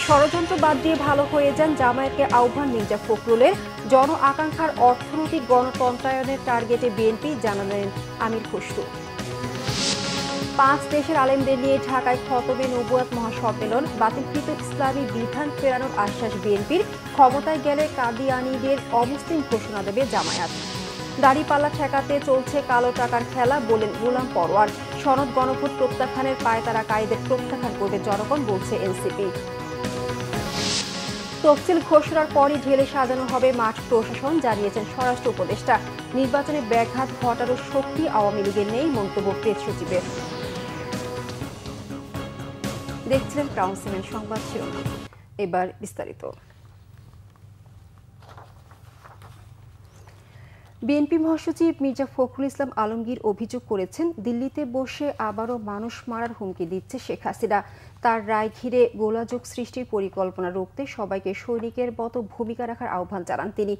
ষড়যন্ত্র বাদ দিয়ে ভালো হয়ে যান জামায়াতকে আহ্বান মির্জা ফখরুলের। জন আকাঙ্ক্ষার অর্থনৈতিক গণতন্ত্রায়নের টার্গেটে বিএনপি, জানালেন আমির খসরু। 5 দেশের আলেমদের নিয়ে ঢাকায় খতবে নবুয়াত মহাসম্মেলন। বাতিলকৃত ইসলামী বিধান ফেরানোর আশ্বাস বিএনপির। ক্ষমতায় গেলে কাদিয়ানীদের অমুসলিম ঘোষণা দেবে জামায়াত। দাড়িপাল্লা ঠেকাতে চলছে কালো টাকার খেলা, বলেন গোলাম পরোয়ার। সনদ গণভোট প্রত্যাখ্যানের পায়তারা কায়েদের প্রত্যাখ্যান করবে জনগণ, বলছে এনসিপি। তফসিল ঘোষণার পরই ঢেলে সাজানো হবে মাঠ প্রশাসন, জানিয়েছেন স্বরাষ্ট্র উপদেষ্টা। নির্বাচনে ব্যাঘাত ঘটানোর শক্তি আওয়ামী লীগের নেই, মন্তব্য প্রেস সচিবের। দেখছিলেন ক্রাউন সিমেন্ট সংবাদ শিরোনাম, এবার বিস্তারিত। বিএনপি মহাসচিব মির্জা ফখরুল ইসলাম আলমগীর অভিযোগ করেছেন, দিল্লিতে বসে আবারও মানুষ মারার হুমকি দিচ্ছে শেখ হাসিনা। তার রায় ঘিরে গোলাযোগ সৃষ্টির পরিকল্পনা রুখতে সবাইকে সৈনিকের মতো ভূমিকা রাখার আহ্বান জানান তিনি।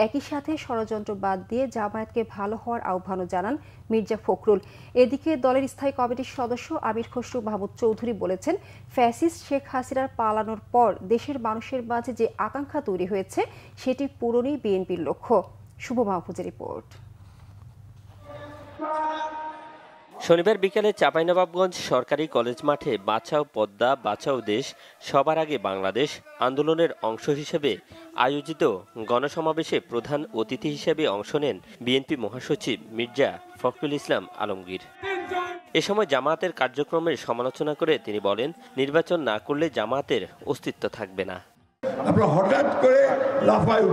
একই সাথে ষড়যন্ত্র বাদ দিয়ে জামায়াতকে ভালো হওয়ার আহ্বানও জানান মির্জা ফখরুল। এদিকে দলের স্থায়ী কমিটির সদস্য আমির খসরু মাহমুদ চৌধুরী বলেছেন, ফ্যাসিস্ট শেখ হাসিনার পালানোর পর দেশের মানুষের মাঝে যে আকাঙ্ক্ষা তৈরি হয়েছে সেটি পূরণই বিএনপির লক্ষ্য। শুভ মাহফুজের রিপোর্ট। শনিবার বিকেলে চাঁপাইনবাবগঞ্জ সরকারি কলেজ মাঠে বাঁচাও পদ্মা বাঁচাও দেশ সবার আগে বাংলাদেশ আন্দোলনের অংশ হিসেবে আয়োজিত গণসমাবেশে প্রধান অতিথি হিসেবে অংশ নেন বিএনপি মহাসচিব মির্জা ফখরুল ইসলাম আলমগীর। এ সময় জামায়াতের কার্যক্রমের সমালোচনা করে তিনি বলেন, নির্বাচন না করলে জামায়াতের অস্তিত্ব থাকবে না। আপনারা হঠাৎ করে লাফায়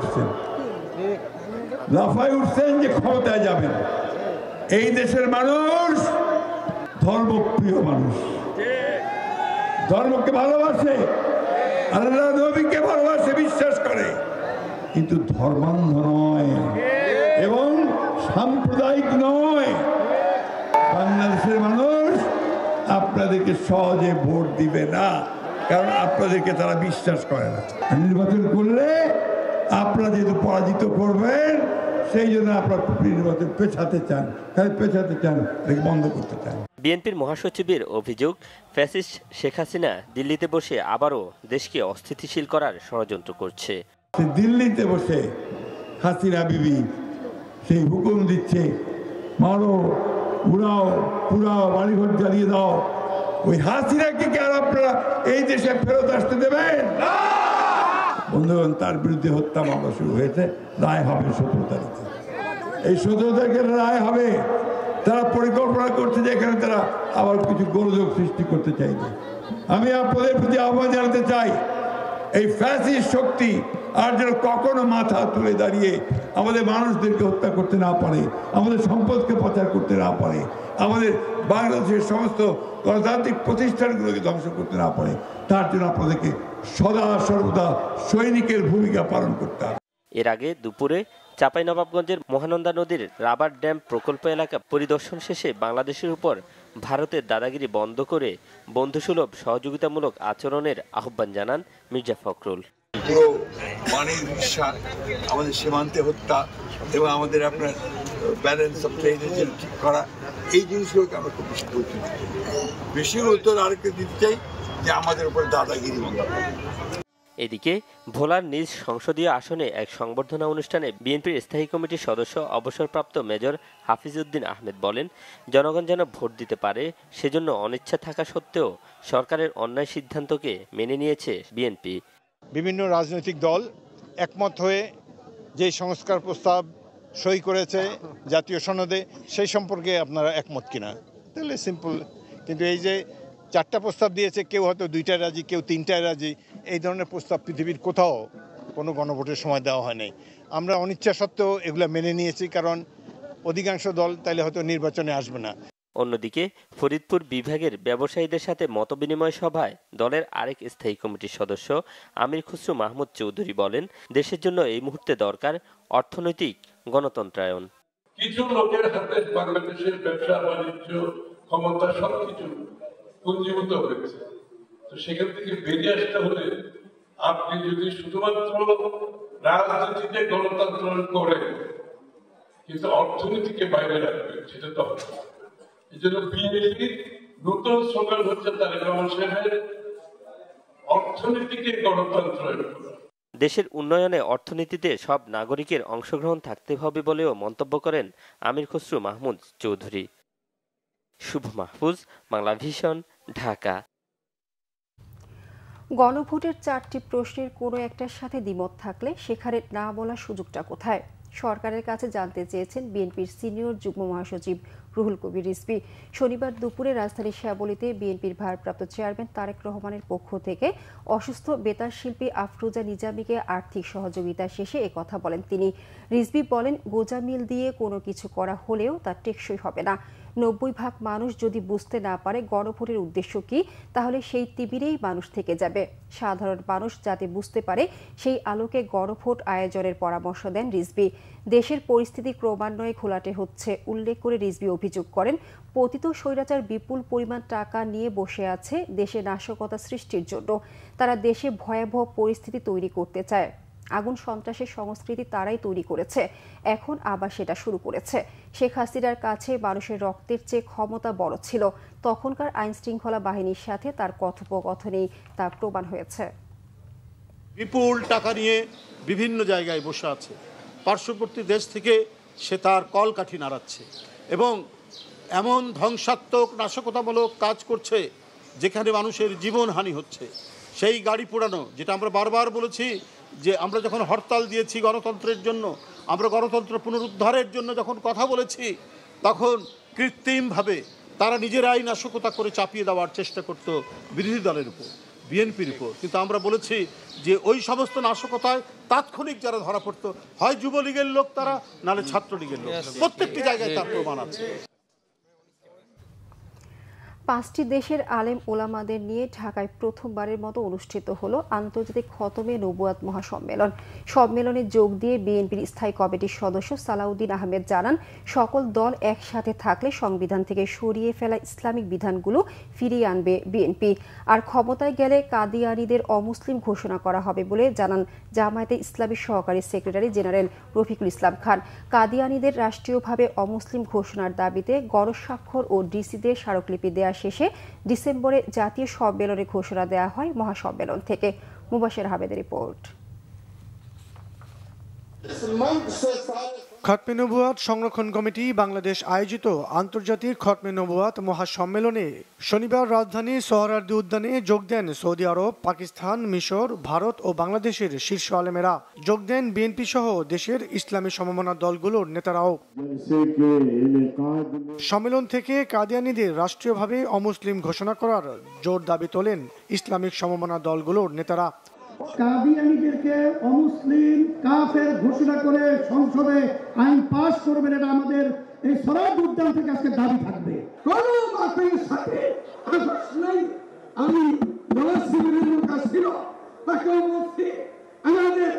উঠছেন যে ক্ষমতায় যাবেন। এই দেশের মানুষ ধর্মপ্রিয় মানুষ, ধর্মকে ভালোবাসে, আল্লাহ নবীকে ভালোবাসে, বিশ্বাস করে, কিন্তু ধর্মান্ধ নয় এবং সাম্প্রদায়িক নয়। বাংলাদেশের মানুষ আপনাদেরকে সহজে ভোট দিবে না, কারণ আপনাদেরকে তারা বিশ্বাস করে না। নির্বাচন করলে আপনারা যেহেতু পরাজিত করবেন, সেই জন্য আপনারা নির্বাচন পেছাতে চান, বন্ধ করতে চান। বিএনপির মহাসচিবের অভিযোগ, ফ্যাসিস্ট শেখ হাসিনা দিল্লিতে বসে আবারও দেশকে অস্থিতিশীল করার ষড়যন্ত্র করছে। দিল্লিতে বসে হাসিনা বিবি সেই হুকুম দিচ্ছে, মারো, উড়াও, পুরাও, বাড়িঘর জ্বালিয়ে দাও। ওই হাসিনাকে কি আর আপনারা এই দেশে ফেরত আসতে দেবেন? বন্ধুগণ, তার বিরুদ্ধে হত্যা মামলা শুরু হয়েছে, রায় হবে 17 তারিখে। এই 17 তারিখের রায় হবে। তারা পরিকল্পনা করছে যে এখানে তারা আবার কিছু গোলযোগ সৃষ্টি করতে চাইবে। আমি আপনাদের প্রতি আহ্বান জানাতে চাই, এই ফ্যাসিস্ট শক্তি আর যেন কখনো মাথা তুলে দাঁড়িয়ে আমাদের মানুষদেরকে হত্যা করতে না পারে, আমাদের সম্পদকে পাচার করতে না পারে, আমাদের বাংলাদেশের সমস্ত গণতান্ত্রিক প্রতিষ্ঠানগুলোকে ধ্বংস করতে না পারে, তার জন্য আপনাদেরকে সদা সর্বদা সৈনিকের ভূমিকা পালন করতে হবে। এর আগে দুপুরে চাঁপাইনবাবগঞ্জের মহানন্দা নদীর রাবার ড্যাম প্রকল্প এলাকা পরিদর্শন শেষে বাংলাদেশের উপর ভারতের দাদাগিরি বন্ধ করে বন্ধুসুলভ সহযোগিতামূলক আচরণের আহ্বান জানান মির্জা ফখরুল। পুরো পানির বিশ্বাস, আমাদের সীমান্তে হত্যা এবং আমাদের আপনার ব্যালেন্স অফ ট্রেড ঠিক করা, এই জিনিসগুলোকে আমরা খুব বেশি গুরুত্ব দিই। বেশি গুরুত্ব আরেকটা দিতে চাই যে আমাদের উপর দাদাগিরি বন্ধ। এদিকে ভোলার নিজ সংসদীয় আসনে এক সংবর্ধনা অনুষ্ঠানে বিএনপির স্থায়ী কমিটির সদস্য অবসরপ্রাপ্ত মেজর হাফিজউদ্দিন আহমেদ বলেন, জনগণ যেন ভোট দিতে পারে সেজন্য অনিচ্ছা থাকা সত্ত্বেও সরকারের অন্যায় সিদ্ধান্তকে মেনে নিয়েছে বিএনপি। বিভিন্ন রাজনৈতিক দল একমত হয়ে যে সংস্কার প্রস্তাব সই করেছে জাতীয় সনদে, সেই সম্পর্কে আপনারা একমত কিনা, তাহলে সিম্পল। কিন্তু এই যে 4টা প্রস্তাব দিয়েছে, কেউ হয়তো 2টায় রাজি, কেউ 3টায় রাজি, এই ধরনের প্রস্তাব পৃথিবীর কোথাও কোনো গণভোটের সময় দেওয়া হয়নি। আমরা অনিচ্ছা সত্ত্বেও এগুলো মেনে নিয়েছি, কারণ অধিকাংশ দল তাইলে হয়তো নির্বাচনে আসবে না। অন্যদিকে ফরিদপুর বিভাগের ব্যবসায়ীদের সাথে মতবিনিময় সভায় দলের আরেক স্থায়ী কমিটির সদস্য আমির খসরু মাহমুদ চৌধুরী বলেন, দেশের জন্য এই মুহূর্তে দরকার অর্থনৈতিক গণতন্ত্রায়ন। কিছু লোকের হাতে বাংলাদেশের ব্যবসা বাণিজ্য ক্ষমতা সবকিছু পুঞ্জীভূত হয়েছে। তো সেখান থেকে বেরিয়ে আসতে হলে আপনি যদি শুধুমাত্র রাজনীতিতে গণতন্ত্র করেন কিন্তু অর্থনীতিকে বাইরে রাখবেন, সেটা তো এই জন্য বিএনপির নতুন স্লোগান হচ্ছে তারেক রহমান সাহেবের অর্থনীতিকে গণতন্ত্রের করা। দেশের উন্নয়নে অর্থনীতিতে সব নাগরিকের অংশগ্রহণ থাকতে হবে বলেও মন্তব্য করেন আমির খসরু মাহমুদ চৌধুরী। শুভ মাহফুজ, বাংলা ভিশন, ঢাকা। গণভোটের 4টি প্রশ্নের কোনো একটার সাথে দ্বিমত থাকলে সেখানে না বলার সুযোগটা কোথায়? সরকারের কাছে জানতে চেয়েছেন বিএনপির সিনিয়র যুগ্ম মহাসচিব রুহুল কবির রিজভী। শনিবার দুপুরে রাজধানীর শ্যাবলীতে বিএনপির ভারপ্রাপ্ত চেয়ারম্যান তারেক রহমানের পক্ষ থেকে অসুস্থ বেতার শিল্পী আফরোজা নিজামীকে আর্থিক সহযোগিতা শেষে একথা বলেন তিনি। রিজভী বলেন, গোজা মিল দিয়ে কোনো কিছু করা হলেও তা টেকসই হবে না। 90% মানুষ যদি বুঝতে না পারে গণভোটের উদ্দেশ্য কি, তাহলে সেই তিবিরেই মানুষ থেকে যাবে। সাধারণ মানুষ যাতে বুঝতে পারে সেই আলোকে গণভোট আয়োজনের পরামর্শ দেন রিজভী। দেশের পরিস্থিতি ক্রমান্বয়ে ঘোলাটে হচ্ছে উল্লেখ করে রিজভী অভিযোগ করেন, পতিত স্বৈরাচার বিপুল পরিমাণ টাকা নিয়ে বসে আছে দেশে নাশকতা সৃষ্টির জন্য। তারা দেশে ভয়াবহ পরিস্থিতি তৈরি করতে চায়। আগুন সন্ত্রাসের সংস্কৃতি তারাই তৈরি করেছে, এখন আবার সেটা শুরু করেছে। শেখ হাসিনার কাছে মানুষের রক্তের চেয়ে ক্ষমতা বড় ছিল। তখনকার আইন শৃঙ্খলা বাহিনীর সাথে তার কথোপকথনেই তা প্রমাণ হয়েছে। বিপুল টাকা নিয়ে বিভিন্ন জায়গায় বসে আছে, পার্শ্ববর্তী দেশ থেকে সে তার কলকাঠি নাড়াচ্ছে এবং এমন ধ্বংসাত্মক নাশকতামূলক কাজ করছে যেখানে মানুষের জীবনহানি হচ্ছে। সেই গাড়ি পোড়ানো, যেটা আমরা বারবার বলেছি যে আমরা যখন হরতাল দিয়েছি গণতন্ত্রের জন্য, আমরা গণতন্ত্র পুনরুদ্ধারের জন্য যখন কথা বলেছি, তখন কৃত্রিমভাবে তারা নিজেরাই নাশকতা করে চাপিয়ে দেওয়ার চেষ্টা করত বিরোধী দলের উপর, বিএনপির উপর। কিন্তু আমরা বলেছি যে ওই সমস্ত নাশকতায় তাৎক্ষণিক যারা ধরা পড়তো, হয় যুবলীগের লোক তারা, নাহলে ছাত্রলীগের লোক। প্রত্যেকটি জায়গায় তার প্রমাণ আছে। 5টি দেশের আলেম ওলামাদের নিয়ে ঢাকায় প্রথমবারের মতো অনুষ্ঠিত হলো আন্তর্জাতিক খতমে নবুয়াত মহাসম্মেলন। সম্মেলনে যোগ দিয়ে বিএনপির স্থায়ী কমিটির সদস্য সালাউদ্দিন আহমেদ জানান, সকল দল একসাথে থাকলে সংবিধান থেকে সরিয়ে ফেলা ইসলামিক বিধানগুলো ফিরিয়ে আনবে বিএনপি। আর ক্ষমতায় গেলে কাদিয়ানীদের অমুসলিম ঘোষণা করা হবে বলে জানান জামায়াতে ইসলামীর সহকারী সেক্রেটারি জেনারেল রফিকুল ইসলাম খান। কাদিয়ানীদের রাষ্ট্রীয়ভাবে অমুসলিম ঘোষণার দাবিতে গণস্বাক্ষর ও ডিসিদের স্মারকলিপি দেওয়া শেষে ডিসেম্বরে জাতীয় সম্মেলনে ঘোষণা দেওয়া হয় মহাসম্মেলন থেকে। মুবাশির আহমেদের রিপোর্ট। খতমে নবুয়াত সংরক্ষণ কমিটি বাংলাদেশ আয়োজিত আন্তর্জাতিক খতমে নবুয়াত মহাসম্মেলনে শনিবার রাজধানী সোহরাওয়ার্দী উদ্যানে যোগ দেন সৌদি আরব, পাকিস্তান, মিশর, ভারত ও বাংলাদেশের শীর্ষ আলেমেরা। যোগ দেন বিএনপি সহ দেশের ইসলামী সমমনা দলগুলোর নেতারাও। সম্মেলন থেকে কাদিয়ানীদের রাষ্ট্রীয়ভাবে অমুসলিম ঘোষণা করার জোর দাবি তোলেন ইসলামিক সমমনা দলগুলোর নেতারা। কাদিয়ানীদেরকে অমুসলিম কাফের ঘোষণা করে সংসদে আইন পাস করবেন, এটা আমাদের এই সোহরাওয়ার্দী উদ্যান থেকে আজকে দাবি থাকবে। কোন মাপের সাথে আমি নওয়াজ শিবিরের লোক আসছিল, তাকেও বলছি, আমাদের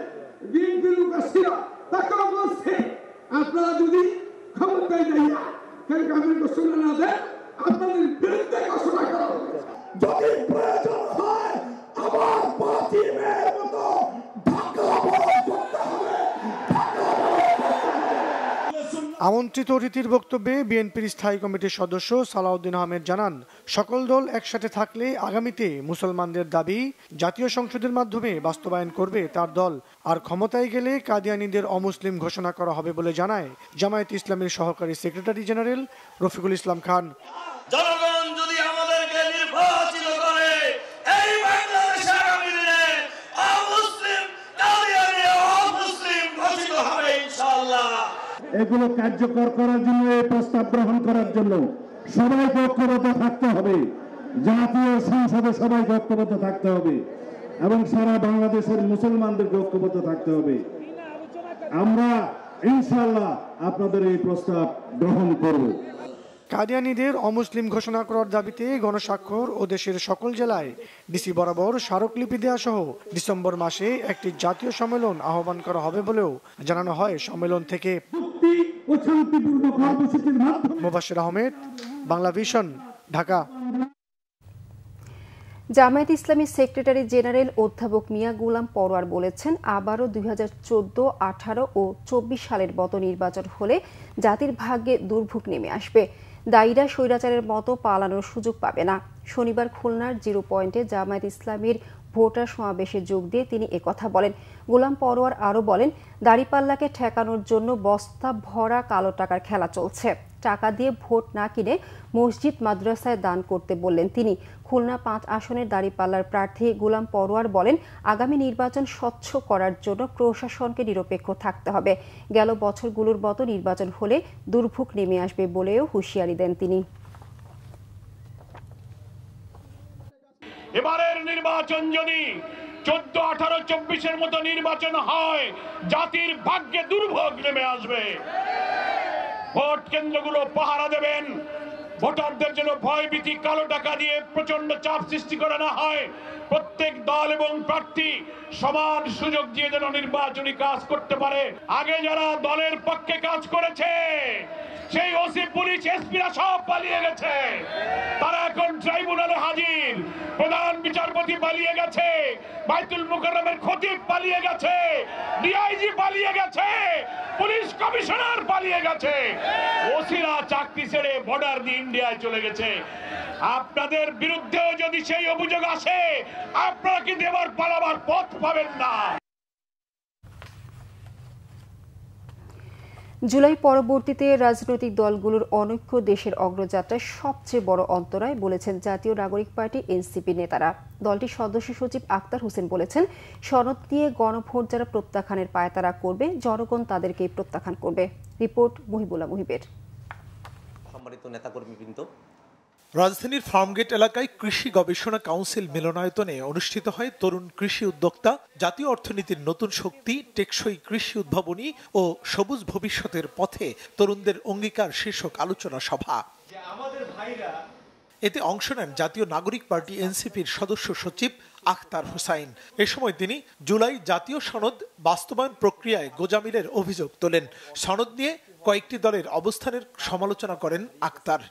বিএনপির লোক আসছিল, তাকেও বলছি, আপনারা যদি ক্ষমতায় যাইয়া কেন কাফের ঘোষণা না দেন, আপনাদের বিরুদ্ধে ঘোষণা করা হবে। যদি প্রয়োজন হয় আবার বাতিলের মতো আমন্ত্রিত অতিথির বক্তব্যে বিএনপির স্থায়ী কমিটির সদস্য সালাউদ্দিন আহমেদ জানান, সকল দল একসাথে থাকলে আগামীতে মুসলমানদের দাবি জাতীয় সংসদের মাধ্যমে বাস্তবায়ন করবে তার দল। আর ক্ষমতায় গেলে কাদিয়ানীদের অমুসলিম ঘোষণা করা হবে বলে জানায় জামায়াতে ইসলামীর সহকারী সেক্রেটারি জেনারেল রফিকুল ইসলাম খান। জনগণ যদি আমাদেরকে নির্বাচিত করে, এই বাংলাদেশে আগামী দিনে অমুসলিম কাদিয়ানী অমুসলিম ঘোষিত হবে ইনশাআল্লাহ। এগুলো কার্যকর করার জন্য, এই প্রস্তাব গ্রহণ করার জন্য সবাইকে ঐক্যবদ্ধ থাকতে হবে। জাতীয় সংসদে সবাইকে ঐক্যবদ্ধ থাকতে হবে এবং সারা বাংলাদেশের মুসলমানদেরকে ঐক্যবদ্ধ থাকতে হবে। আমরা ইনশাআল্লাহ আপনাদের এই প্রস্তাব গ্রহণ করব। কাদিয়ানীদের অমুসলিম ঘোষণা করার দাবিতে গণস্বাক্ষর ও দেশের সকল জেলায় ডিসি বরাবর স্মারকলিপি দেওয়া সহ ডিসেম্বর মাসে একটি জাতীয় সম্মেলন আহ্বান করা হবে বলেও জানানো হয় সম্মেলন থেকে। মুবাশির আহমেদ, বাংলা ভিশন, ঢাকা। জামায়াতে ইসলামীর সেক্রেটারি জেনারেল অধ্যাপক মিয়া গোলাম পরোয়ার বলেছেন, আবারও 2014, 18 ও 24 সালের মতো নির্বাচন হলে জাতির ভাগ্যে দুর্ভোগ নেমে আসবে। দায়ীরা স্বৈরাচারের মতো পালানোর সুযোগ পাবে না। শনিবার খুলনার 0 পয়েন্টে জামায়াতে ইসলামীর ভোটার সমাবেশে যোগ দিয়ে তিনি একথা বলেন। গোলাম পরোয়ার আরও বলেন, দাঁড়িপাল্লাকে ঠেকানোর জন্য বস্তা ভরা কালো টাকার খেলা চলছে। টাকা দিয়ে ভোট না কিনে মসজিদ মাদ্রাসায় দান করতে বললেন তিনি। খুলনা 5 আসনের দাঁড়িপাল্লার প্রার্থী গোলাম পরোয়ার বলেন, আগামী নির্বাচন স্বচ্ছ করার জন্য প্রশাসনকে নিরপেক্ষ থাকতে হবে। গেল বছরগুলোর মতো নির্বাচন হলে দুর্ভোগ নেমে আসবে বলেও হুঁশিয়ারি দেন তিনি। এবারের নির্বাচন যদি 14, 18, 24-এর মতো নির্বাচন হয়, জাতির ভাগ্যে দুর্ভোগ নেমে আসবে। ভোট কেন্দ্রগুলো পাহারা দেবেন, ভোটারদের জন্য ভয়ভীতি, কালো টাকা দিয়ে প্রচন্ড চাপ সৃষ্টি করা না হয়। প্রত্যেক দল এবং প্রার্থী সমান সুযোগ দিয়ে যেন নির্বাচনী কাজ করতে পারে। আগে যারা দলের পক্ষে কাজ করেছে, সেই ওসি, পুলিশ, এসপিরা সব পালিয়ে গেছে। তারা এখন ট্রাইব্যুনালে হাজির। প্রধান বিচারপতি পালিয়ে গেছে, বাইতুল মুকাররমের খতিব পালিয়ে গেছে, ডিআইজি পালিয়ে গেছে, পুলিশ কমিশনার পালিয়ে গেছে, ওসিরা চাকরি ছেড়ে বর্ডার দিয়ে ইন্ডিয়ায় চলে গেছে। আপনাদের বিরুদ্ধেও যদি সেই অভিযোগ আসে, আপনারা কি দেবার পালাবার পথ পাবেন না। জুলাই পরবর্তীতে রাজনৈতিক দলগুলোর অনৈক্য দেশের অগ্রযাত্রায় সবচেয়ে বড় অন্তরায় বলেছেন জাতীয় নাগরিক পার্টি এনসিপি নেতারা। দলটির সদস্য সচিব আক্তার হোসেন বলেছেন, সনদ দিয়ে গণভোট যারা প্রত্যাখ্যানের পায়তারা করবে, জনগণ তাদেরকেই প্রত্যাখ্যান করবে। রিপোর্ট মহিবুল্লাহ মুহিবের। সম্মানিত নেতাকর্মীবৃন্দ, রাজধানীর ফার্মগেট এলাকায় কৃষি গবেষণা কাউন্সিল মিলনায়তনে অনুষ্ঠিত হয় তরুণ কৃষি উদ্যোক্তা, জাতীয় অর্থনীতির নতুন শক্তি, টেকসই কৃষি উদ্ভাবনী ও সবুজ ভবিষ্যতের পথে তরুণদের অঙ্গীকার শীর্ষক আলোচনা সভা। এতে অংশ নেন জাতীয় নাগরিক পার্টি এনসিপির সদস্য সচিব আখতার হুসাইন। এ সময় তিনি জুলাই জাতীয় সনদ বাস্তবায়ন প্রক্রিয়ায় গোজামিলের অভিযোগ তোলেন। সনদ নিয়ে কয়েকটি দলের অবস্থানের সমালোচনা করেন আখতার।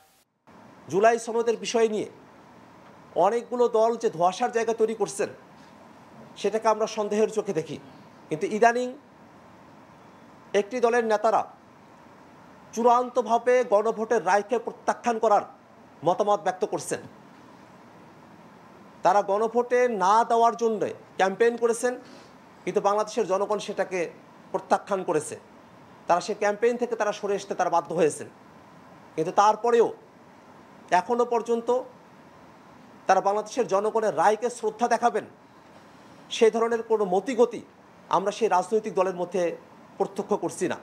জুলাই সনদের বিষয় নিয়ে অনেকগুলো দল যে ধোঁয়াশার জায়গা তৈরি করছেন, সেটাকে আমরা সন্দেহের চোখে দেখি। কিন্তু ইদানিং একটি দলের নেতারা চূড়ান্তভাবে গণভোটের রায়কে প্রত্যাখ্যান করার মতামত ব্যক্ত করছেন। তারা গণভোটে না দেওয়ার জন্য ক্যাম্পেইন করেছেন, কিন্তু বাংলাদেশের জনগণ সেটাকে প্রত্যাখ্যান করেছে। তারা সেই ক্যাম্পেইন থেকে তারা সরে আসতে তারা বাধ্য হয়েছেন। কিন্তু তারপরেও এখনো পর্যন্ত তারা বাংলাদেশের জনগণের রায়কে শ্রদ্ধা দেখাবেন, সেই ধরনের কোনো মতিগতি আমরা সেই রাজনৈতিক দলের মধ্যে প্রত্যক্ষ করছি না।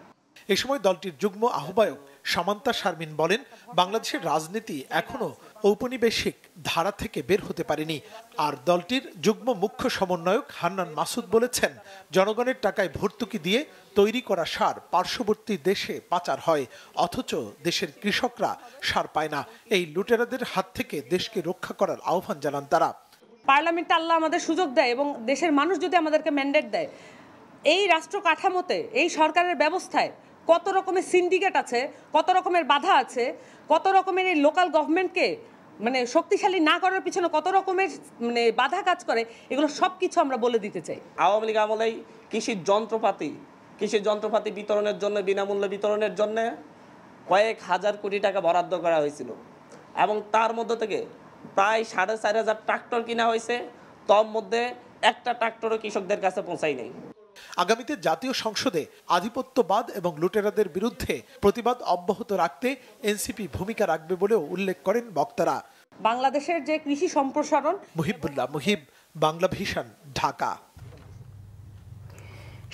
এ সময় দলটির যুগ্ম আহ্বায়ক সামান্তা শারমিন বলেন, বাংলাদেশের রাজনীতি এখনো ঔপনিবেশিক ধারা থেকে বের হতে পারেনি। আর দলটির যুগ্ম মুখ্য সমন্বয়ক হান্নান মাসুদ বলেছেন, জনগণের টাকায় ভর্তুকি দিয়ে তৈরি করা সার পার্শ্ববর্তী দেশে পাচার হয়, অথচ দেশের কৃষকরা সার পায় না। এই লুটেরাদের হাত থেকে দেশকে রক্ষা করার আহ্বান জানান তারা। পার্লামেন্টে আল্লাহ আমাদের সুযোগ দেয় এবং দেশের মানুষ যদি আমাদেরকে ম্যান্ডেট দেয়, এই রাষ্ট্র কাঠামোতে, এই সরকারের ব্যবস্থায় কত রকমের সিন্ডিকেট আছে, কত রকমের বাধা আছে, কত রকমের এই লোকাল গভর্নমেন্টকে শক্তিশালী না করার পিছনে কত রকমের বাধা কাজ করে, এগুলো সব কিছু আমরা বলে দিতে চাই। আওয়ামী লীগ আমলেই কৃষির যন্ত্রপাতি বিতরণের জন্য, বিনামূল্যে বিতরণের জন্য কয়েক হাজার কোটি টাকা বরাদ্দ করা হয়েছিল এবং তার মধ্যে থেকে প্রায় 4,500 ট্রাক্টর কিনা হয়েছে। তার মধ্যে একটা ট্রাক্টরও কৃষকদের কাছে পৌঁছায় নাই। আগামীতে জাতীয় সংসদে আধিপত্যবাদ এবং লুটেরাদের বিরুদ্ধে প্রতিবাদ অব্যাহত রাখতে এনসিপি ভূমিকা রাখবে বলেও উল্লেখ করেন বক্তারা। বাংলাদেশের যে কৃষি সম্প্রসারণ। মুহিবুল্লাহ মুহিব, বাংলা ভিশন, ঢাকা।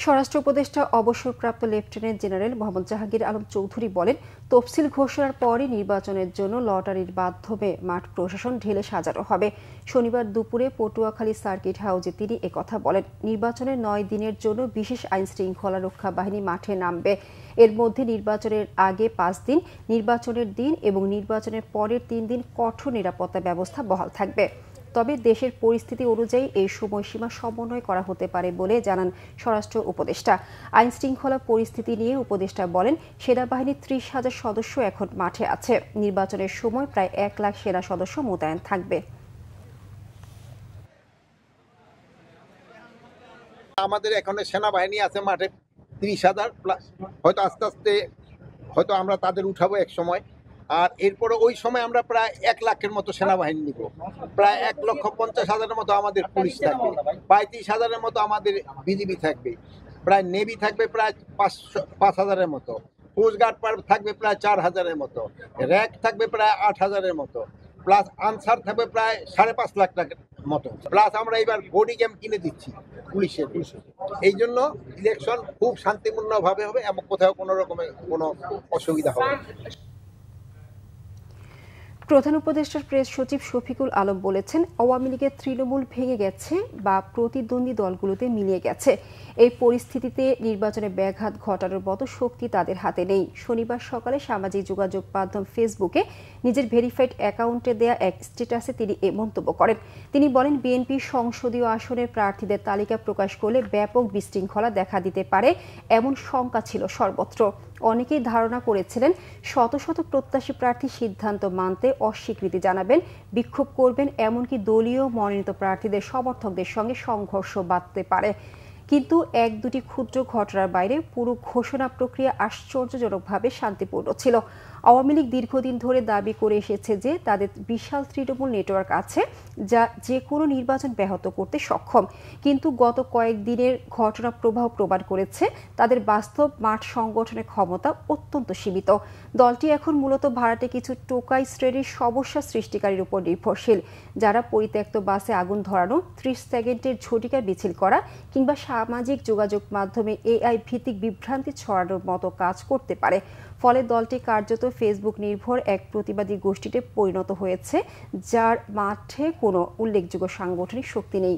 স্বরাষ্ট্র উপদেষ্টা অবসরপ্রাপ্ত লেফটেন্যান্ট জেনারেল মোহাম্মদ জাহাঙ্গীর আলম চৌধুরী বলেন, তফসিল ঘোষণার পরই নির্বাচনের জন্য লটারির মাধ্যমে মাঠ প্রশাসন ঢেলে সাজানো হবে। শনিবার দুপুরে পটুয়াখালী সার্কিট হাউসে তিনি একথা বলেন। নির্বাচনের 9 দিনের জন্য বিশেষ আইন শৃঙ্খলা রক্ষা বাহিনী মাঠে নামবে। এর মধ্যে নির্বাচনের আগে 5 দিন, নির্বাচনের দিন এবং নির্বাচনের পরের 3 দিন কঠোর নিরাপত্তা ব্যবস্থা বহাল থাকবে। তবে দেশের পরিস্থিতি অনুযায়ী এই সময়সীমা সমন্বয় করা হতে পারে বলে জানান স্বরাষ্ট্র উপদেষ্টা। আইন শৃঙ্খলা পরিস্থিতি নিয়ে উপদেষ্টা বলেন, সেনাবাহিনীর 30,000 সদস্য এখন মাঠে আছে। নির্বাচনের সময় প্রায় 1 লাখ সেনা সদস্য মোতায়েন থাকবে। আমাদের এখানে সেনাবাহিনী আছে মাঠে 30,000 প্লাস। হয়তো আস্তে আস্তে হয়তো আমরা তাদের উঠাবো এক সময়। আর এরপরে ওই সময় আমরা প্রায় 1 লাখের মতো সেনাবাহিনী নিব, প্রায় 1,50,000-এর মতো আমাদের পুলিশ থাকবে, 35,000-এর মতো আমাদের বিজিবি থাকবে, প্রায় নেভি থাকবে প্রায় 5,000-এর মতো, কোস্টগার্ড থাকবে প্রায় 4,000-এর মতো, র্যাক থাকবে প্রায় 8,000-এর মতো, প্লাস আনসার থাকবে প্রায় 5.5 লাখ টাকার মতো, প্লাস আমরা এবার বডি ক্যাম্প কিনে দিচ্ছি পুলিশের। এই জন্য ইলেকশন খুব শান্তিপূর্ণভাবে হবে এবং কোথাও কোনো রকমের কোনো অসুবিধা হবে না। প্রধান উপদেষ্টার প্রেস সচিব শফিকুল আলম বলেছেন, আওয়ামী লীগের তৃণমূল ভেঙে গেছে বা প্রতিদ্বন্দ্বী দলগুলোতে মিলিয়ে গেছে। এই পরিস্থিতিতে নির্বাচনে ব্যাঘাত ঘটানোর মতো শক্তি তাদের হাতে নেই। শনিবার সকালে সামাজিক যোগাযোগ মাধ্যম ফেসবুকে নিজের ভেরিফাইড অ্যাকাউন্টে দেয়া এক স্ট্যাটাসে তিনি এ মন্তব্য করেন। তিনি বলেন, বিএনপি সংসদীয় আসনের প্রার্থীদের তালিকা প্রকাশ করলে ব্যাপক বিশৃঙ্খলা দেখা দিতে পারে এমন শঙ্কা ছিল সর্বত্র। অনেকেই ধারণা করেছিলেন শত শত প্রত্যাশী প্রার্থী সিদ্ধান্ত মানতে অস্বীকৃতি জানাবেন, বিক্ষোভ করবেন, এমনকি দলীয় মনোনীত প্রার্থীদের সমর্থকদের সঙ্গে সংঘর্ষ বাধতে পারে। কিন্তু 1-2টি ক্ষুদ্র ঘটনার বাইরে পুরো ঘোষণা প্রক্রিয়া আশ্চর্যজনকভাবে শান্তিপূর্ণ ছিল। আওয়ামী লীগ দীর্ঘদিন ধরে দাবি করে এসেছে যে তাদের বিশাল তৃণমূল নেটওয়ার্ক আছে যা যে কোনো নির্বাচন ব্যাহত করতে সক্ষম, কিন্তু গত কয়েকদিনের ঘটনা প্রবাহ প্রমাণ করেছে তাদের বাস্তব মাঠ সংগঠনের ক্ষমতা অত্যন্ত সীমিত। দলটি এখন মূলত ভাড়াটে কিছু টোকাই শ্রেণীর সমস্যা সৃষ্টিকারীর উপর নির্ভরশীল, যারা পরিত্যক্ত বাসে আগুন ধরানো, 30 সেকেন্ডের ঝটিকা মিছিল করা কিংবা সামাজিক যোগাযোগ মাধ্যমে এআই ভিত্তিক বিভ্রান্তি ছড়ানোর মতো কাজ করতে পারে। ফলে দলটি কার্যত ফেসবুক নির্ভর এক প্রতিবাদী গোষ্ঠীতে পরিণত হয়েছে, যার মাঠে কোনো উল্লেখযোগ্য সাংগঠনিক শক্তি নেই।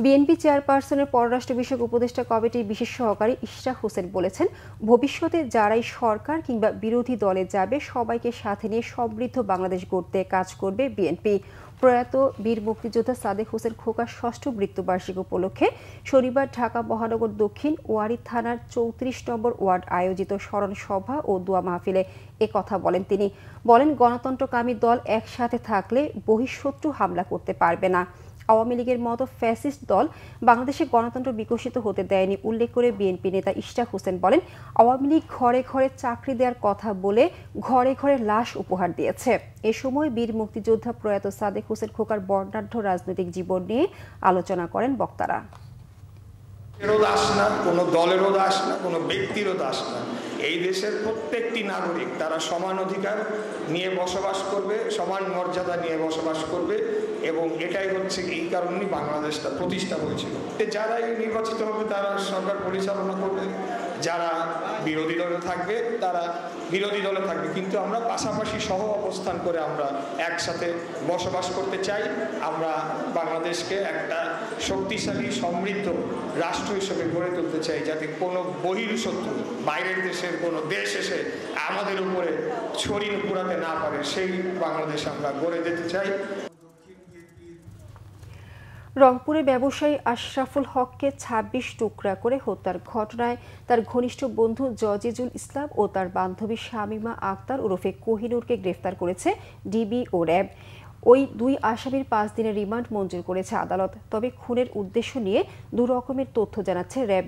বিএনপি চেয়ারপারসনের পররাষ্ট্র বিষয়ক উপদেষ্টা কমিটির বিশেষ সহকারী ইশরাক হোসেন বলেছেন, ভবিষ্যতে যারাই সরকার কিংবা বিরোধী দলে যাবে সবাইকে সাথে নিয়ে সমৃদ্ধ বাংলাদেশ গড়তে কাজ করবে বিএনপি। প্রয়াত বীর মুক্তিযোদ্ধা সাদেক হোসেন খোকার 6ষ্ঠ মৃত্যুবার্ষিকী উপলক্ষে শনিবার ঢাকা মহানগর দক্ষিণ ওয়ারী থানার 34 নম্বর ওয়ার্ড আয়োজিত স্মরণ সভা ও দোয়া মাহফিলে একথা বলেন তিনি। বলেন, গণতন্ত্রকামী দল একসাথে থাকলে বহিঃশত্রু হামলা করতে পারবে না। আওয়ামী লীগের মতো ফ্যাসিস্ট দল বাংলাদেশে গণতন্ত্র বিকশিত হতে দেয়নি উল্লেখ করে বিএনপি নেতা ইশরাক হোসেন বলেন, আওয়ামী লীগ ঘরে ঘরে চাকরি দেওয়ার কথা বলে ঘরে ঘরে লাশ উপহার দিয়েছে। এ সময় বীর মুক্তিযোদ্ধা প্রয়াত সাদেক হোসেন খোকার বর্ণাঢ্য রাজনৈতিক জীবন নিয়ে আলোচনা করেন বক্তারা। দাস না, কোনো দলেরও দাস না, কোনো ব্যক্তিরও দাস না। এই দেশের প্রত্যেকটি নাগরিক তারা সমান অধিকার নিয়ে বসবাস করবে, সমান মর্যাদা নিয়ে বসবাস করবে, এবং এটাই হচ্ছে এই কারণেই বাংলাদেশটা প্রতিষ্ঠা হয়েছিল। যারাই নির্বাচিত হবে তারা সরকার পরিচালনা করবে, যারা বিরোধী দলে থাকবে তারা বিরোধী দলে থাকবে, কিন্তু আমরা পাশাপাশি সহ অবস্থান করে আমরা একসাথে বসবাস করতে চাই। আমরা বাংলাদেশকে একটা শক্তিশালী সমৃদ্ধ রাষ্ট্র হিসেবে গড়ে তুলতে চাই, যাতে কোনো বহির্শত্রু বাইরের দেশের কোনো দেশ এসে আমাদের উপরে ছড়ি পুরাতে না পারে, সেই বাংলাদেশ আমরা গড়ে দিতে চাই। রংপুরে ব্যবসায়ী আশরাফুল হককে 26 টুকরা করে হত্যার ঘটনায় তার ঘনিষ্ঠ বন্ধু জজিজুল ইসলাম ও তার বান্ধবী শামিমা আক্তার ওরফে কোহিনুরকে গ্রেফতার করেছে ডিবি ও র্যাব। ওই 2 আসামির 5 দিনের রিমান্ড মঞ্জুর করেছে আদালত। তবে খুনের উদ্দেশ্য নিয়ে 2 রকমের তথ্য জানাচ্ছে র্যাব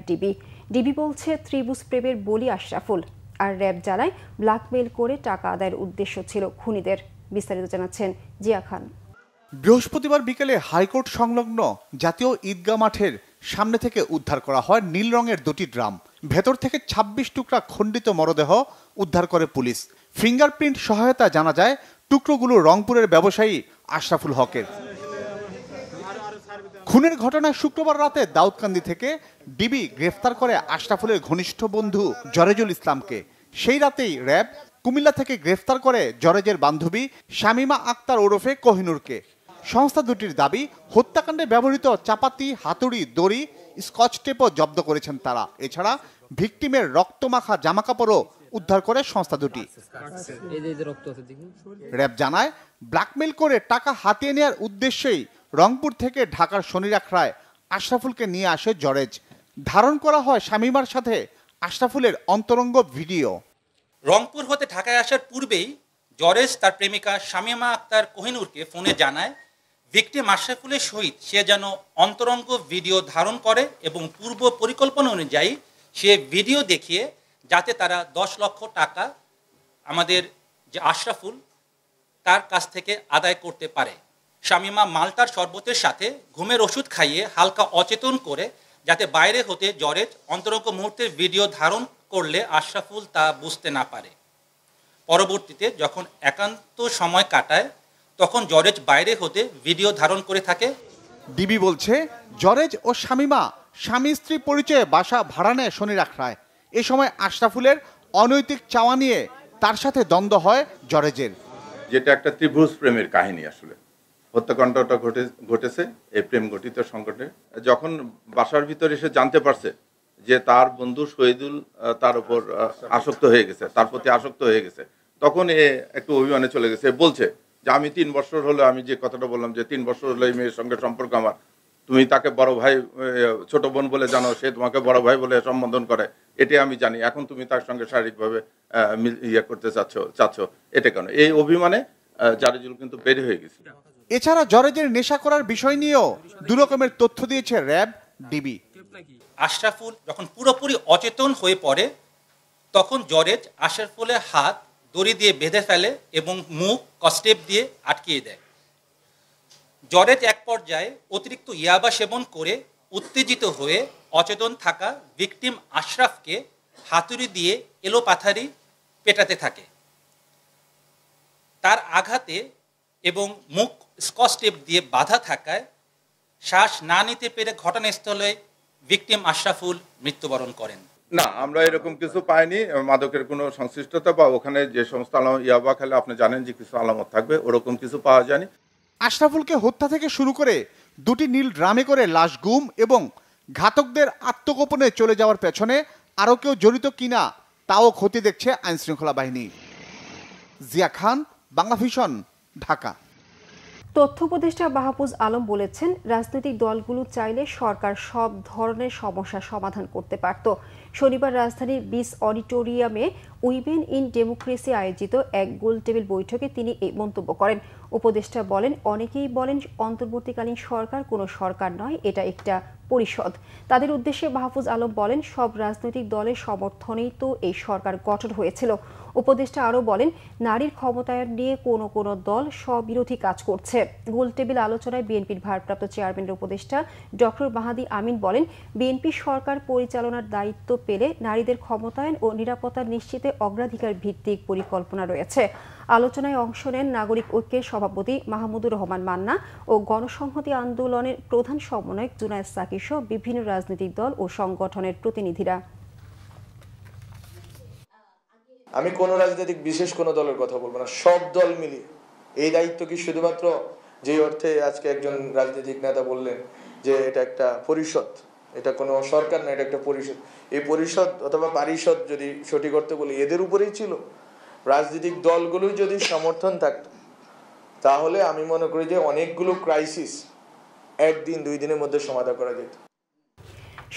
ডিবি বলছে ত্রিভুজ প্রেমের বলি আশরাফুল, আর র্যাব জানায় ব্ল্যাকমেইল করে টাকা আদায়ের উদ্দেশ্য ছিল খুনিদের। বিস্তারিত জানাচ্ছেন জিয়া খান। বৃহস্পতিবার বিকেলে হাইকোর্ট সংলগ্ন জাতীয় ঈদগাহ মাঠের সামনে থেকে উদ্ধার করা হয় নীল রঙের 2টি ড্রাম। ভেতর থেকে 26 টুকরা খণ্ডিত মরদেহ উদ্ধার করে পুলিশ। ফিঙ্গারপ্রিন্ট সহায়তা জানা যায় টুকরোগুলো রংপুরের ব্যবসায়ী আশরাফুল হকের। খুনের ঘটনায় শুক্রবার রাতে দাউদকান্দি থেকে ডিবি গ্রেফতার করে আশরাফুলের ঘনিষ্ঠ বন্ধু জরেজুল ইসলামকে। সেই রাতেই র্যাব কুমিল্লা থেকে গ্রেফতার করে জরেজের বান্ধবী শামিমা আক্তার ওরফে কোহিনুরকে। সংস্থা দুটির দাবি, হত্যাকাণ্ডে ব্যবহৃত চাপাতি, হাতুড়ি, দড়ি, স্কচ টেপও জব্দ করেছেন তারা। এছাড়া ভিকটিমের রক্তমাখা জামাকাপড়ও উদ্ধার করে সংস্থা দুটি। র্যাব জানায়, ব্ল্যাকমেইল করে টাকা হাতিয়ে নেওয়ার উদ্দেশ্যেই রংপুর থেকে ঢাকার শনিরাখড়ায় আশরাফুলকে নিয়ে আসে জরেজ। ধারণ করা হয় শামিমার সাথে আশরাফুলের অন্তরঙ্গ ভিডিও। রংপুর হতে ঢাকায় আসার পূর্বেই জরেজ তার প্রেমিকা শামিমা আক্তার কোহিনুরকে ফোনে জানায় ভিকটিম আশরাফুলের সহিত সে যেন অন্তরঙ্গ ভিডিও ধারণ করে এবং পূর্ব পরিকল্পনা অনুযায়ী সে ভিডিও দেখিয়ে যাতে তারা 10 লক্ষ টাকা আমাদের যে আশরাফুল তার কাছ থেকে আদায় করতে পারে। শামীমা মালটার শরবতের সাথে ঘুমের ওষুধ খাইয়ে হালকা অচেতন করে যাতে বাইরে হতে জরেজ অন্তরঙ্গ মুহূর্তের ভিডিও ধারণ করলে আশরাফুল তা বুঝতে না পারে। পরবর্তীতে যখন একান্ত সময় কাটায় তখন জরেজ বাইরে হতে ভিডিও ধারণ করে থাকে। ডিবি বলছে জরেজ ও শামীমা স্বামী স্ত্রী পরিচয়ে বাসা ভাড়া নেয় শনির আখড়ায়। এ সময় আশরাফুলের অনৈতিক চাওয়া নিয়ে তার সাথে দ্বন্দ্ব হয় জরেজের। যেটা একটা ত্রিভুজ প্রেমের কাহিনী, আসলে হত্যাকাণ্ডটা ঘটেছে এই প্রেম গঠিত সংকটে। যখন বাসার ভিতরে এসে জানতে পারছে যে তার বন্ধু শহীদুল তার উপর আসক্ত হয়ে গেছে, তার প্রতি আসক্ত হয়ে গেছে, তখন এ একটু অভিমানে চলে গেছে। বলছে যে আমি 3 বছর হলো, আমি যে কথাটা বললাম যে 3 বছর হলো এই মেয়ের সঙ্গে সম্পর্ক আমার, তুমি তাকে বড় ভাই ছোট বোন বলে জানো, সে তোমাকে বড় ভাই বলে সম্বোধন করে, এটা আমি জানি, এখন তুমি তার সঙ্গে শারীরিকভাবে করতে চাচ্ছ এটা কেন? এই অভিমানে জারেজুল কিন্তু বের হয়ে গেছে। এছাড়া জরেজের নেশা করার বিষয় নিয়েও দু রকমের তথ্য দিয়েছে র্যাব, ডিবি। আশরাফুল যখন পুরোপুরি অচেতন হয়ে পড়ে তখন জরেজ আশরাফুলের হাত দড়ি দিয়ে বেঁধে ফেলে এবং মুখ কস্টেপ দিয়ে আটকিয়ে দেয়। জরেজ এক পর্যায়ে অতিরিক্ত ইয়াবা সেবন করে উত্তেজিত হয়ে অচেতন থাকা ভিকটিম আশরাফকে হাতুড়ি দিয়ে এলোপাথারি পেটাতে থাকে। তার আঘাতে এবং মুখ স্কচ টেপ দিয়ে বাঁধা থাকায় শ্বাস না নিতে পেরে ঘটনাস্থলে ভিকটিম আশরাফুল মৃত্যুবরণ করেন। না, আমরা এরকম কিছু পাইনি, মাদকের কোনো সংশ্লিষ্টতা বা ওখানে যে সমস্ত ইয়াবা খেলে আপনি জানেন যে কিছু আলামত থাকবে, ওরকম কিছু পাওয়া যায়নি। আশরাফুলকে হত্যা থেকে শুরু করে 2টি নীল ড্রামে করে লাশ গুম এবং ঘাতকদের আত্মগোপনে চলে যাওয়ার পেছনে আরও কেউ জড়িত কিনা তাও খতিয়ে দেখছে আইনশৃঙ্খলা বাহিনী। জিয়া খান, বাংলা ভিশন, ঢাকা। তথ্য উপদেষ্টা মাহফুজ আলম বলেছেন, রাজনৈতিক দলগুলো চাইলে সরকার সব ধরনের সমস্যার সমাধান করতে পারত। শনিবার রাজধানীর বিস অডিটোরিয়ামে উইমেন ইন ডেমোক্রেসি আয়োজিত এক গোলটেবিল বৈঠকে তিনি এই মন্তব্য করেন। উপদেষ্টা বলেন, অনেকেই বলেন অন্তর্বর্তীকালীন সরকার কোনো সরকার নয়, এটা একটা পরিষদ। তাদের উদ্দেশ্যে মাহফুজ আলম বলেন, সব রাজনৈতিক দলের সমর্থনেই তো এই সরকার গঠন হয়েছিল। উপদেষ্টা আরও বলেন, নারীর ক্ষমতায়ন নিয়ে কোনো কোনো দল স্ববিরোধী কাজ করছে। গোলটেবিল আলোচনায় বিএনপির ভারপ্রাপ্ত চেয়ারম্যানের উপদেষ্টা ডক্টর মাহাদি আমিন বলেন, বিএনপি সরকার পরিচালনার দায়িত্ব পেলে নারীদের ক্ষমতায়ন ও নিরাপত্তা নিশ্চিতে অগ্রাধিকার ভিত্তিক পরিকল্পনা রয়েছে। আলোচনায় অংশ নেন নাগরিক ঐক্যের সভাপতি মাহমুদুর রহমান মান্না ও গণসংহতি আন্দোলনের প্রধান সমন্বয়ক জুনায়েদ সাকির সহ বিভিন্ন রাজনৈতিক দল ও সংগঠনের প্রতিনিধিরা। আমি কোনো রাজনৈতিক বিশেষ কোনো দলের কথা বলবো না, সব দল মিলিয়ে এই দায়িত্ব কি শুধুমাত্র যে অর্থে আজকে একজন রাজনৈতিক নেতা বললেন যে এটা একটা পরিষদ, এটা কোনো সরকার না, এটা একটা পরিষদ। এই পরিষদ অথবা পারিষদ যদি সঠিক অর্থে বলি এদের উপরেই ছিল। রাজনৈতিক দলগুলোই যদি সমর্থন থাকত তাহলে আমি মনে করি যে অনেকগুলো ক্রাইসিস 1 দিন 2 দিনের মধ্যে সমাধান করা যেত।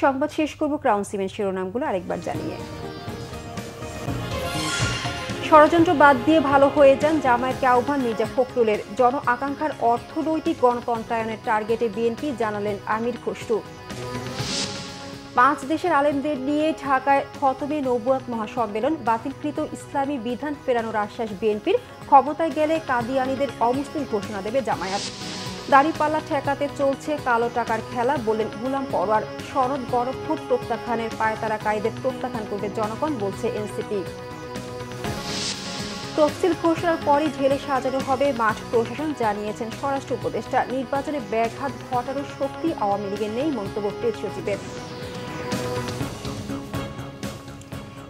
সংবাদ শেষ করব ক্রাউন সিমেন্ট শিরোনামগুলো আরেকবার জানিয়ে। ষড়যন্ত্র বাদ দিয়ে ভালো হয়ে যান, জামায়াতকে আহ্বান মির্জা ফখরুলের। জন আকাঙ্ক্ষার অর্থনৈতিক গণতন্ত্রায়নের টার্গেটে বিএনপি, জানালেন আমির খসরু। 5 দেশের আলেমদের নিয়ে ঢাকায় খতমে নবুয়াত মহাসম্মেলন, বাতিলকৃত ইসলামী বিধান ফেরানোর আশ্বাস বিএনপির। ক্ষমতায় গেলে কাদিয়ানীদের অমুসলিম ঘোষণা দেবে জামায়াত। দাড়িপাল্লা ঠেকাতে চলছে কালো টাকার খেলা, বললেন গুলাম পরোয়ার। সনদ গণভোট প্রত্যাখ্যানের পায়তারা কায়েদের প্রত্যাখ্যান করবে জনগণ, বলছে এনসিপি। তফসিল ঘোষণার পরই ঢেলে সাজানো হবে মাঠ, প্রশাসন, জানিয়েছেন স্বরাষ্ট্র উপদেষ্টা। নির্বাচনে ব্যাঘাত ঘটানোর শক্তি আওয়ামী লীগের নেই, মন্তব্য প্রেস সচিবের।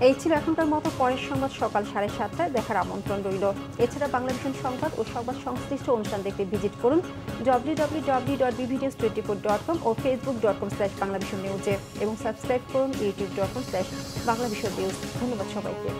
এই ছিল এখনকার মতো। পরের সংবাদ সকাল 7:30টায় দেখার আমন্ত্রণ রইল। এছাড়া বাংলাদেশের সংবাদ ও সংবাদ সংশ্লিষ্ট অনুষ্ঠান দেখতে ভিজিট করুন www.bbds24.com ও facebook.com/bangladeshnews এবং সাবস্ক্রাইব করুন youtube.com/bangladeshnews। ধন্যবাদ সবাইকে।